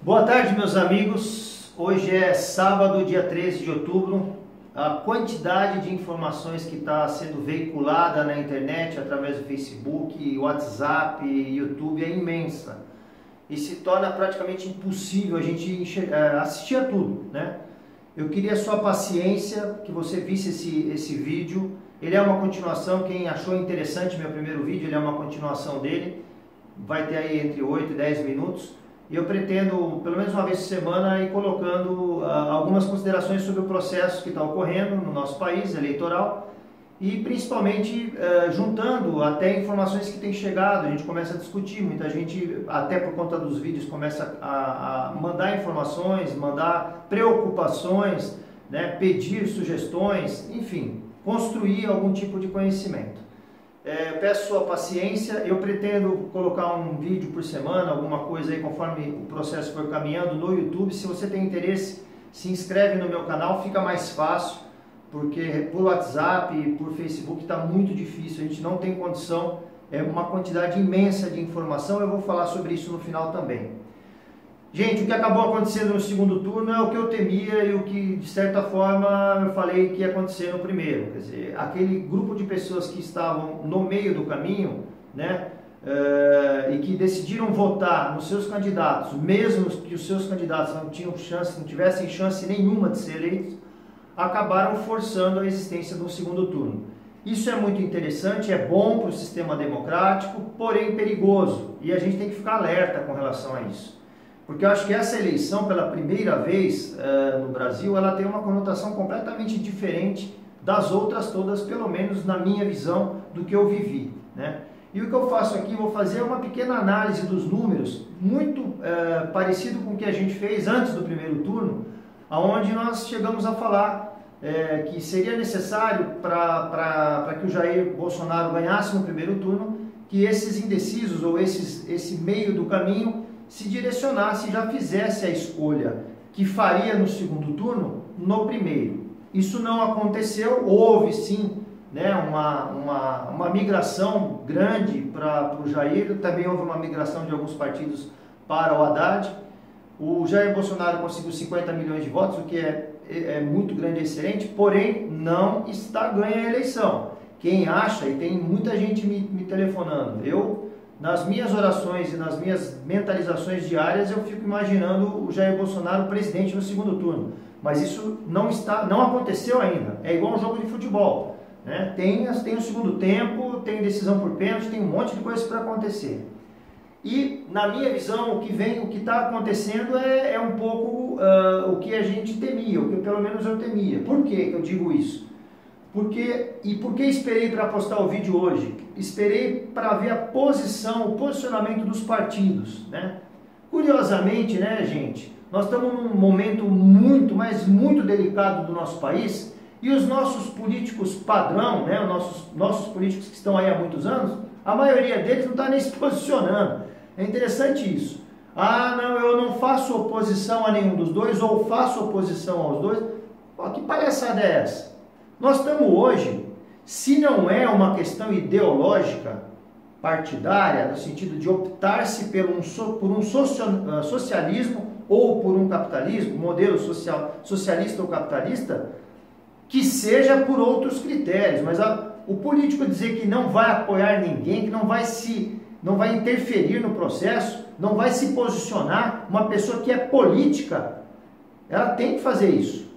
Boa tarde, meus amigos. Hoje é sábado, dia 13 de outubro. A quantidade de informações que está sendo veiculada na internet através do Facebook, WhatsApp, YouTube é imensa. E se torna praticamente impossível a gente assistir a tudo, né? Eu queria a sua paciência, que você visse esse vídeo. Ele é uma continuação, quem achou interessante meu primeiro vídeo, ele é uma continuação dele. Vai ter aí entre 8 e 10 minutos. E eu pretendo, pelo menos uma vez por semana, ir colocando algumas considerações sobre o processo que está ocorrendo no nosso país, eleitoral, e principalmente juntando até informações que têm chegado. A gente começa a discutir, muita gente, até por conta dos vídeos, começa a mandar informações, mandar preocupações, né, pedir sugestões, enfim, construir algum tipo de conhecimento. Peço sua paciência. Eu pretendo colocar um vídeo por semana, alguma coisa aí conforme o processo for caminhando no YouTube. Se você tem interesse, se inscreve no meu canal, fica mais fácil, porque por WhatsApp, por Facebook está muito difícil, a gente não tem condição, é uma quantidade imensa de informação. Eu vou falar sobre isso no final também. Gente, o que acabou acontecendo no segundo turno é o que eu temia e o que, de certa forma, eu falei que ia acontecer no primeiro. Quer dizer, aquele grupo de pessoas que estavam no meio do caminho, né, e que decidiram votar nos seus candidatos, mesmo que os seus candidatos não tivessem chance nenhuma de ser eleitos, acabaram forçando a existência do segundo turno. Isso é muito interessante, é bom para o sistema democrático, porém perigoso, e a gente tem que ficar alerta com relação a isso. Porque eu acho que essa eleição, pela primeira vez no Brasil, ela tem uma conotação completamente diferente das outras todas, pelo menos na minha visão do que eu vivi, né? E o que eu faço aqui, vou fazer uma pequena análise dos números, muito parecido com o que a gente fez antes do primeiro turno, onde nós chegamos a falar que seria necessário para que o Jair Bolsonaro ganhasse no primeiro turno, que esses indecisos ou esse meio do caminho se direcionasse e já fizesse a escolha que faria no segundo turno no primeiro. Isso não aconteceu, houve sim, né, uma migração grande para o Jair, também houve uma migração de alguns partidos para o Haddad. O Jair Bolsonaro conseguiu 50 milhões de votos, o que é muito grande e excelente, porém não está ganha a eleição. Quem acha, e tem muita gente me telefonando, nas minhas orações e nas minhas mentalizações diárias, eu fico imaginando o Jair Bolsonaro presidente no segundo turno. Mas isso não aconteceu ainda. É igual um jogo de futebol, né? Tem o segundo tempo, tem decisão por pênalti, tem um monte de coisas para acontecer. E, na minha visão, o que está acontecendo é um pouco o que a gente temia, o que pelo menos eu temia. Por que eu digo isso? Por que esperei para postar o vídeo hoje? Esperei para ver o posicionamento dos partidos, né? Curiosamente, né, gente, nós estamos num momento muito, mas muito delicado do nosso país, e os nossos políticos padrão, né, nossos políticos que estão aí há muitos anos, a maioria deles não está nem se posicionando. É interessante isso. Ah, não, eu não faço oposição a nenhum dos dois, ou faço oposição aos dois. Pô, que palhaçada é essa? Nós estamos hoje, se não é uma questão ideológica, partidária, no sentido de optar-se por um socialismo ou por um capitalismo, modelo socialista ou capitalista, que seja por outros critérios. Mas o político dizer que não vai apoiar ninguém, que não vai interferir no processo, não vai se posicionar, uma pessoa que é política, ela tem que fazer isso.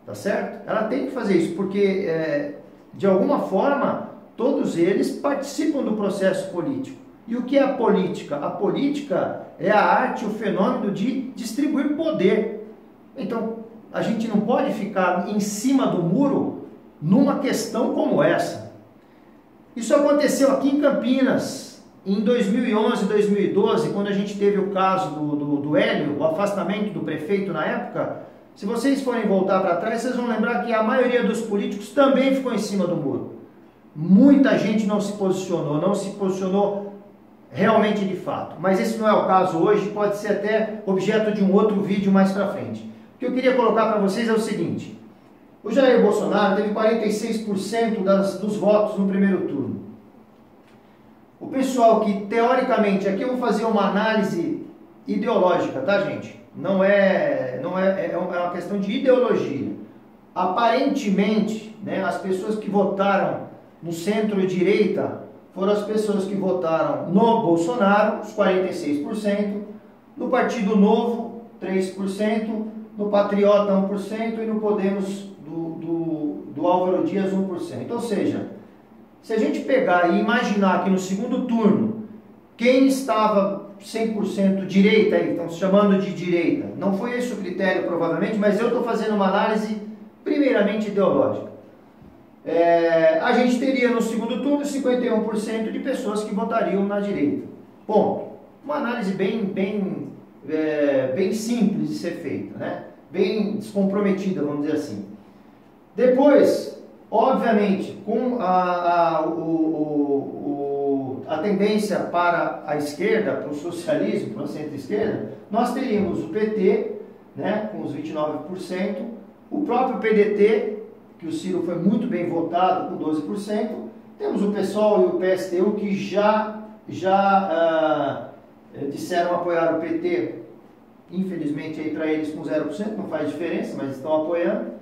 Tá certo? Ela tem que fazer isso, porque, de alguma forma, todos eles participam do processo político. E o que é a política? A política é a arte, o fenômeno de distribuir poder. Então, a gente não pode ficar em cima do muro numa questão como essa. Isso aconteceu aqui em Campinas, em 2011, 2012, quando a gente teve o caso do Hélio, o afastamento do prefeito na época. Se vocês forem voltar para trás, vocês vão lembrar que a maioria dos políticos também ficou em cima do muro. Muita gente não se posicionou realmente de fato. Mas esse não é o caso hoje, pode ser até objeto de um outro vídeo mais para frente. O que eu queria colocar para vocês é o seguinte: o Jair Bolsonaro teve 46% dos votos no primeiro turno. O pessoal que, teoricamente, aqui eu vou fazer uma análise ideológica, tá, gente? É uma questão de ideologia. Aparentemente, né, as pessoas que votaram no centro-direita foram as pessoas que votaram no Bolsonaro, os 46%, no Partido Novo, 3%, no Patriota, 1%, e no Podemos do Álvaro Dias, 1%. Ou seja, se a gente pegar e imaginar que no segundo turno, quem estava 100% direita, aí, estão se chamando de direita, não foi esse o critério provavelmente, mas eu estou fazendo uma análise primeiramente ideológica. A gente teria no segundo turno 51% de pessoas que votariam na direita. Ponto. Uma análise bem simples de ser feita, né? Bem descomprometida, vamos dizer assim. Depois, obviamente, com a tendência para a esquerda, para o socialismo, para a centro-esquerda, nós teríamos o PT, né, com os 29%, o próprio PDT, que o Ciro foi muito bem votado, com 12%, temos o PSOL e o PSTU, que já disseram apoiar o PT, infelizmente aí para eles com 0%, não faz diferença, mas estão apoiando.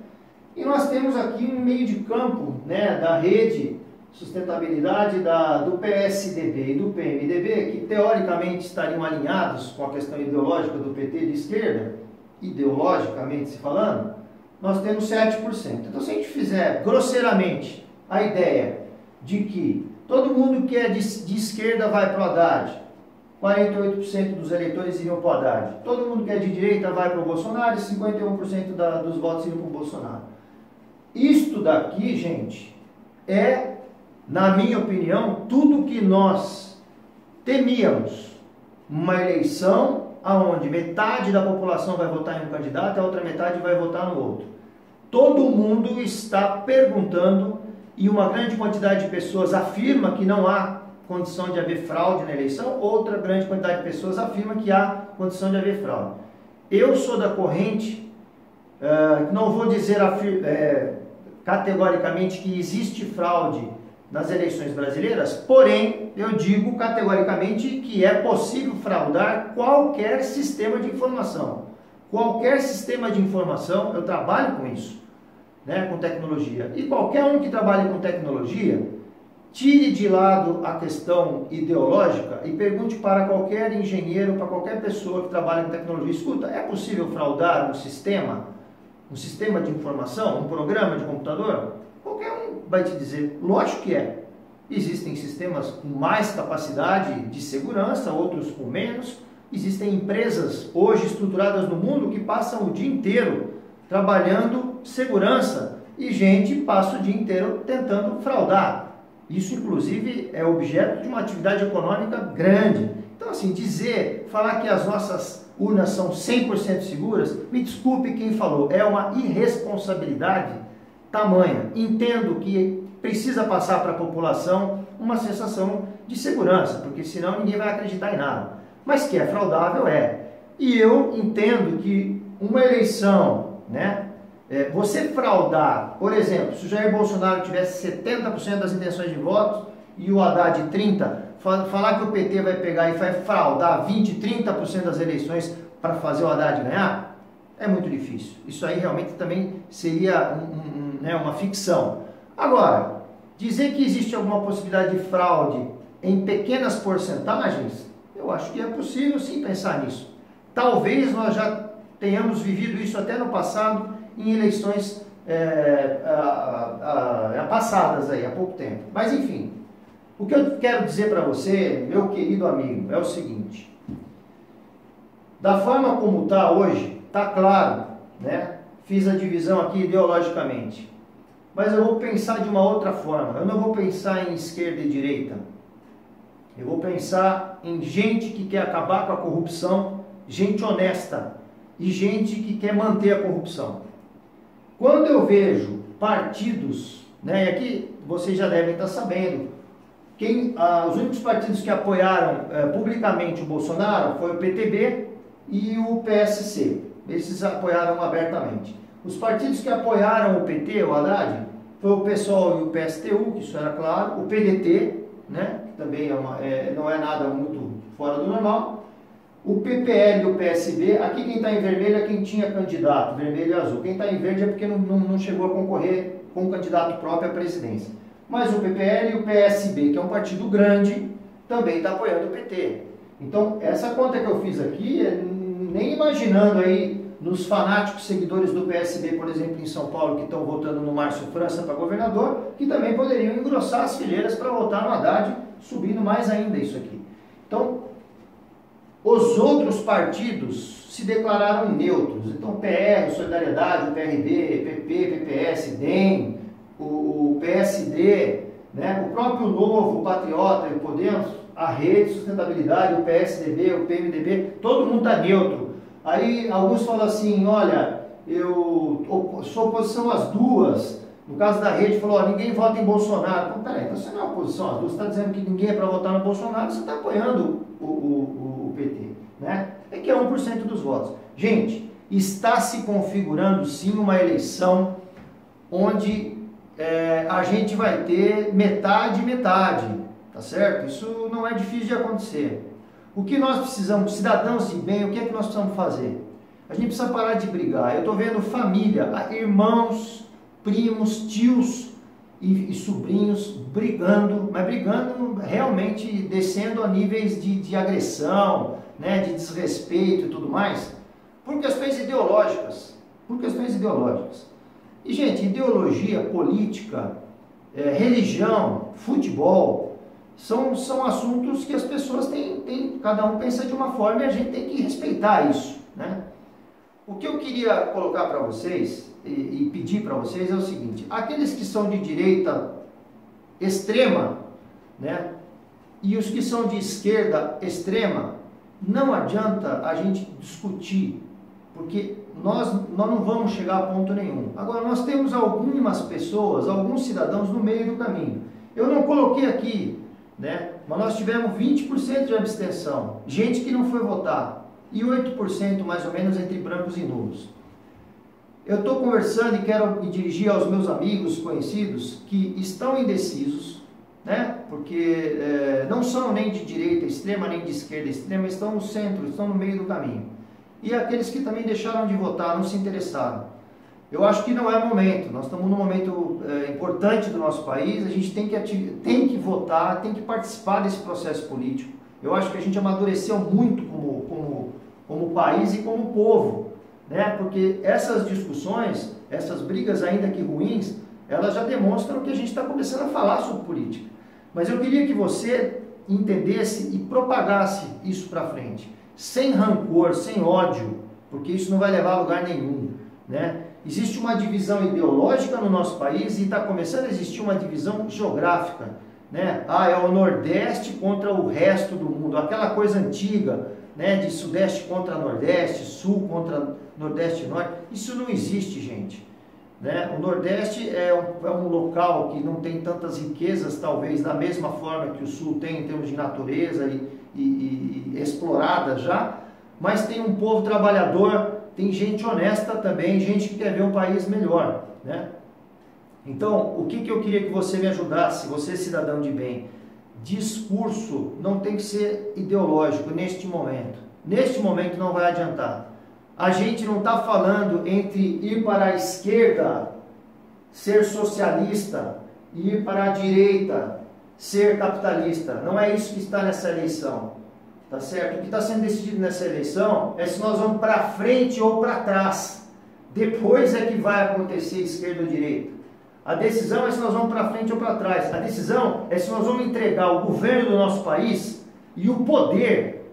E nós temos aqui um meio de campo, né, da Rede Sustentabilidade, do PSDB e do PMDB, que teoricamente estariam alinhados com a questão ideológica do PT de esquerda, ideologicamente se falando, nós temos 7%. Então, se a gente fizer grosseiramente a ideia de que todo mundo que é de esquerda vai para o Haddad, 48% dos eleitores iriam para o Haddad, todo mundo que é de direita vai para o Bolsonaro e 51% dos votos iriam para o Bolsonaro. Isto daqui, gente, na minha opinião, tudo que nós temíamos. Uma eleição onde metade da população vai votar em um candidato e a outra metade vai votar no outro. Todo mundo está perguntando e uma grande quantidade de pessoas afirma que não há condição de haver fraude na eleição, outra grande quantidade de pessoas afirma que há condição de haver fraude. Eu sou da corrente, não vou dizer categoricamente que existe fraude nas eleições brasileiras, porém, eu digo categoricamente que é possível fraudar qualquer sistema de informação. Qualquer sistema de informação, eu trabalho com isso, né, com tecnologia. E qualquer um que trabalhe com tecnologia, tire de lado a questão ideológica e pergunte para qualquer engenheiro, para qualquer pessoa que trabalha com tecnologia, escuta, é possível fraudar um sistema de informação, um programa de computador? Qualquer um vai te dizer, lógico que é. Existem sistemas com mais capacidade de segurança, outros com menos. Existem empresas hoje estruturadas no mundo que passam o dia inteiro trabalhando segurança e gente passa o dia inteiro tentando fraudar. Isso, inclusive, é objeto de uma atividade econômica grande. Então, assim, falar que as nossas urnas são 100% seguras, me desculpe quem falou, é uma irresponsabilidade tamanha. Entendo que precisa passar para a população uma sensação de segurança, porque senão ninguém vai acreditar em nada. Mas que é fraudável, é. E eu entendo que uma eleição, né, você fraudar, por exemplo, se o Jair Bolsonaro tivesse 70% das intenções de votos e o Haddad 30%, falar que o PT vai pegar e vai fraudar 20%, 30% das eleições para fazer o Haddad ganhar, é muito difícil. Isso aí realmente também seria uma ficção. Agora, dizer que existe alguma possibilidade de fraude em pequenas porcentagens, eu acho que é possível sim pensar nisso. Talvez nós já tenhamos vivido isso até no passado, em eleições passadas aí, há pouco tempo. Mas enfim, o que eu quero dizer para você, meu querido amigo, é o seguinte. Da forma como está hoje, está claro, né? Fiz a divisão aqui ideologicamente. Mas eu vou pensar de uma outra forma. Eu não vou pensar em esquerda e direita. Eu vou pensar em gente que quer acabar com a corrupção, gente honesta e gente que quer manter a corrupção. Quando eu vejo partidos, né, e aqui vocês já devem estar sabendo, os únicos partidos que apoiaram publicamente o Bolsonaro foi o PTB e o PSC. Esses apoiaram abertamente. Os partidos que apoiaram o PT, o Haddad, foi o PSOL e o PSTU, que isso era claro, o PDT, né, que também não é nada muito fora do normal, O PPL e o PSB, aqui quem está em vermelho é quem tinha candidato, vermelho e azul. Quem está em verde é porque não chegou a concorrer com um candidato próprio à presidência. Mas o PPL e o PSB, que é um partido grande, também está apoiando o PT. Então, essa conta que eu fiz aqui, nem imaginando aí nos fanáticos seguidores do PSB, por exemplo, em São Paulo, que estão votando no Márcio França para governador, que também poderiam engrossar as fileiras para votar no Haddad, subindo mais ainda isso aqui. Então, os outros partidos se declararam neutros. Então, PR, Solidariedade, o PRB, PP, PPS, DEM, o PSD, né? O próprio Novo, o Patriota e o Podemos, a Rede Sustentabilidade, o PSDB, o PMDB, todo mundo está neutro. Aí alguns falam assim, olha, eu sou oposição às duas. No caso da Rede, falou, ó, ninguém vota em Bolsonaro. Então, peraí, então você não é oposição às duas, você está dizendo que ninguém é para votar no Bolsonaro, você está apoiando o PT, né? É que é 1% dos votos. Gente, está se configurando sim uma eleição onde a gente vai ter metade, tá certo? Isso não é difícil de acontecer. O que nós precisamos, cidadãos de bem, o que é que nós precisamos fazer? A gente precisa parar de brigar. Eu estou vendo família, irmãos, primos, tios e sobrinhos brigando, mas brigando realmente descendo a níveis de agressão, né, de desrespeito e tudo mais, por questões ideológicas. E, gente, ideologia, política, religião, futebol, são assuntos que as pessoas têm, cada um pensa de uma forma e a gente tem que respeitar isso, né? O que eu queria colocar para vocês e pedir para vocês é o seguinte, aqueles que são de direita extrema, né, e os que são de esquerda extrema, não adianta a gente discutir, porque nós não vamos chegar a ponto nenhum. Agora, nós temos algumas pessoas, alguns cidadãos no meio do caminho. Eu não coloquei aqui, né, mas nós tivemos 20% de abstenção, gente que não foi votar, e 8% mais ou menos entre brancos e nulos. Eu estou conversando e quero me dirigir aos meus amigos, conhecidos, que estão indecisos, né? Porque não são nem de direita extrema, nem de esquerda extrema, estão no centro, estão no meio do caminho. E aqueles que também deixaram de votar, não se interessaram. Eu acho que não é o momento, nós estamos num momento importante do nosso país, a gente tem que votar, tem que participar desse processo político. Eu acho que a gente amadureceu muito como país e como povo, né? Porque essas discussões, essas brigas ainda que ruins, elas já demonstram que a gente está começando a falar sobre política. Mas eu queria que você entendesse e propagasse isso para frente, sem rancor, sem ódio, porque isso não vai levar a lugar nenhum, né? Existe uma divisão ideológica no nosso país e está começando a existir uma divisão geográfica, né? Ah, é o Nordeste contra o resto do mundo, aquela coisa antiga, né, de Sudeste contra Nordeste, Sul contra Nordeste e Norte. Isso não existe, gente, né? O Nordeste é um local que não tem tantas riquezas, talvez, da mesma forma que o Sul tem em termos de natureza e explorada já, mas tem um povo trabalhador, tem gente honesta também, gente que quer ver um país melhor, né? Então, o que eu queria que você me ajudasse, você cidadão de bem? Discurso não tem que ser ideológico neste momento. Neste momento não vai adiantar. A gente não está falando entre ir para a esquerda, ser socialista, e ir para a direita, ser capitalista. Não é isso que está nessa eleição. Tá certo? O que está sendo decidido nessa eleição é se nós vamos para frente ou para trás. Depois é que vai acontecer esquerda ou direita. A decisão é se nós vamos para frente ou para trás. A decisão é se nós vamos entregar o governo do nosso país e o poder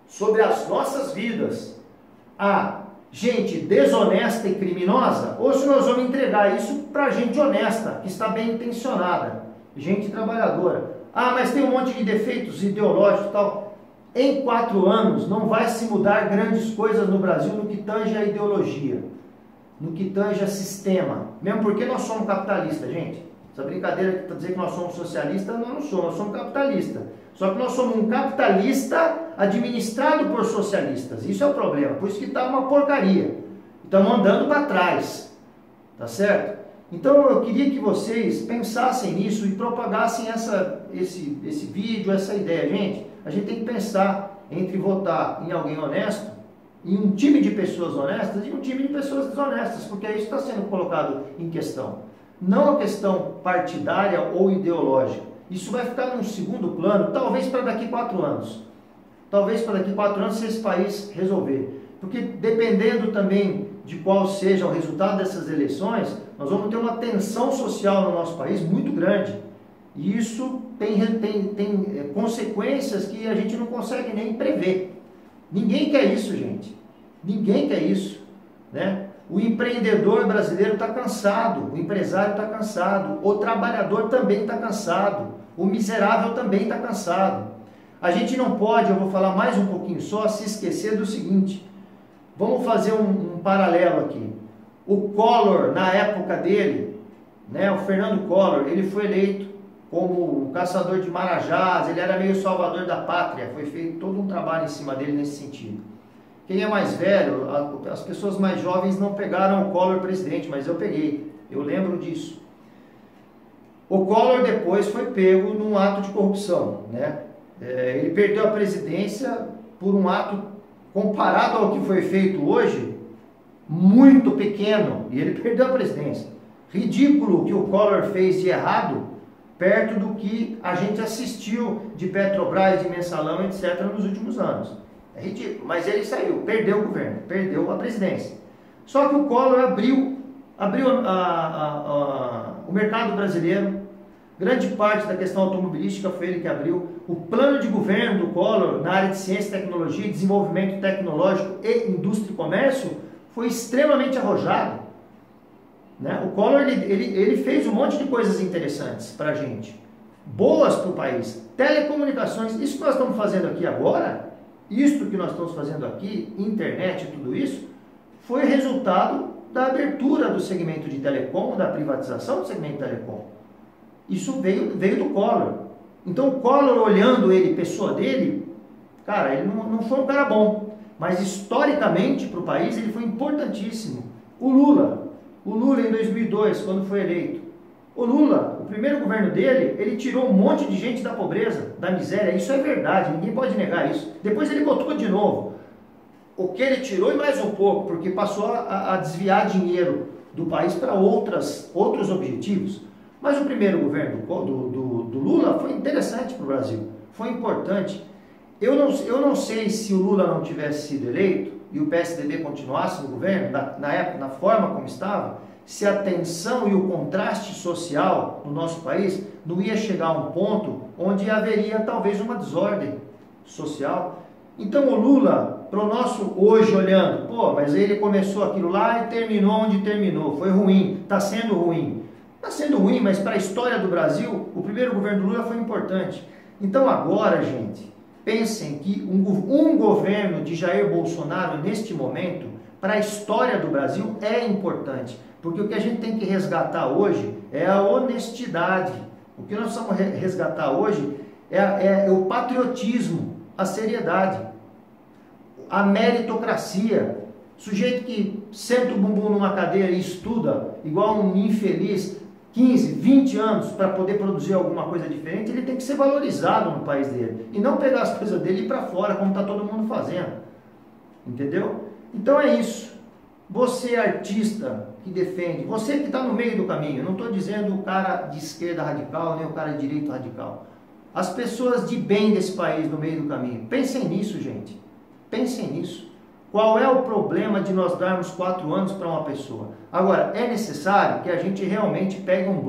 sobre as nossas vidas a gente desonesta e criminosa, ou se nós vamos entregar isso para gente honesta, que está bem intencionada, gente trabalhadora. Ah, mas tem um monte de defeitos ideológicos e tal. Em 4 anos não vai se mudar grandes coisas no Brasil no que tange a ideologia, no que tange a sistema, mesmo porque nós somos capitalistas, gente. Essa brincadeira que dizer que nós somos socialistas, nós não somos, nós somos capitalistas. Só que nós somos um capitalista administrado por socialistas, isso é o problema, por isso que está uma porcaria, estamos andando para trás, tá certo? Então eu queria que vocês pensassem nisso e propagassem esse vídeo, essa ideia. Gente, a gente tem que pensar, entre votar em alguém honesto, em um time de pessoas honestas e um time de pessoas desonestas, porque isso está sendo colocado em questão. Não a questão partidária ou ideológica. Isso vai ficar num segundo plano, talvez para daqui 4 anos. Talvez para daqui 4 anos, se esse país resolver. Porque dependendo também de qual seja o resultado dessas eleições, nós vamos ter uma tensão social no nosso país muito grande. E isso tem consequências que a gente não consegue nem prever. Ninguém quer isso, gente. Ninguém quer isso, né? O empreendedor brasileiro está cansado, o empresário está cansado, o trabalhador também está cansado, o miserável também está cansado. A gente não pode, eu vou falar mais um pouquinho só, se esquecer do seguinte. Vamos fazer um paralelo aqui. O Collor, na época dele, né, o Fernando Collor, ele foi eleito como um caçador de marajás, ele era meio salvador da pátria, foi feito todo um trabalho em cima dele nesse sentido. Quem é mais velho, as pessoas mais jovens não pegaram o Collor presidente, mas eu peguei, eu lembro disso. O Collor depois foi pego num ato de corrupção, né? Ele perdeu a presidência por um ato, comparado ao que foi feito hoje, muito pequeno, e ele perdeu a presidência. Ridículo o que o Collor fez de errado, perto do que a gente assistiu de Petrobras, de Mensalão, etc. nos últimos anos. É ridículo, mas ele saiu, perdeu o governo, perdeu a presidência. Só que o Collor abriu o mercado brasileiro, grande parte da questão automobilística foi ele que abriu. O plano de governo do Collor na área de ciência, tecnologia, desenvolvimento tecnológico e indústria e comércio foi extremamente arrojado. Né? O Collor ele fez um monte de coisas interessantes para a gente, boas para o país. Telecomunicações, isso que nós estamos fazendo aqui agora, isto que nós estamos fazendo aqui, internet e tudo isso, foi resultado da abertura do segmento de telecom, da privatização do segmento de telecom. Isso veio do Collor. Então o Collor, olhando ele, pessoa dele, cara, ele não foi um cara bom, mas historicamente para o país ele foi importantíssimo. O Lula em 2002, quando foi eleito, o Lula, o primeiro governo dele, ele tirou um monte de gente da pobreza, da miséria, isso é verdade, ninguém pode negar isso. Depois ele botou de novo. O que ele tirou e mais um pouco, porque passou a desviar dinheiro do país para outros objetivos. Mas o primeiro governo do Lula foi interessante para o Brasil, foi importante. Eu não sei se o Lula não tivesse sido eleito e o PSDB continuasse no governo, na época, na forma como estava, se a tensão e o contraste social no nosso país não ia chegar a um ponto onde haveria talvez uma desordem social. Então o Lula, para o nosso hoje olhando, pô, mas ele começou aquilo lá e terminou onde terminou, foi ruim, está sendo ruim. Está sendo ruim, mas para a história do Brasil, o primeiro governo do Lula foi importante. Então agora, gente, pensem que um governo de Jair Bolsonaro, neste momento, para a história do Brasil, é importante. Porque o que a gente tem que resgatar hoje é a honestidade. O que nós precisamos resgatar hoje é o patriotismo, a seriedade, a meritocracia. Sujeito que senta o bumbum numa cadeira e estuda, igual um infeliz, 15, 20 anos para poder produzir alguma coisa diferente, ele tem que ser valorizado no país dele. E não pegar as coisas dele e ir para fora, como está todo mundo fazendo. Entendeu? Então é isso. Você, artista que defende, você que está no meio do caminho, não estou dizendo o cara de esquerda radical, nem o cara de direita radical. As pessoas de bem desse país no meio do caminho. Pensem nisso, gente. Pensem nisso. Qual é o problema de nós darmos 4 anos para uma pessoa? Agora, é necessário que a gente realmente pegue um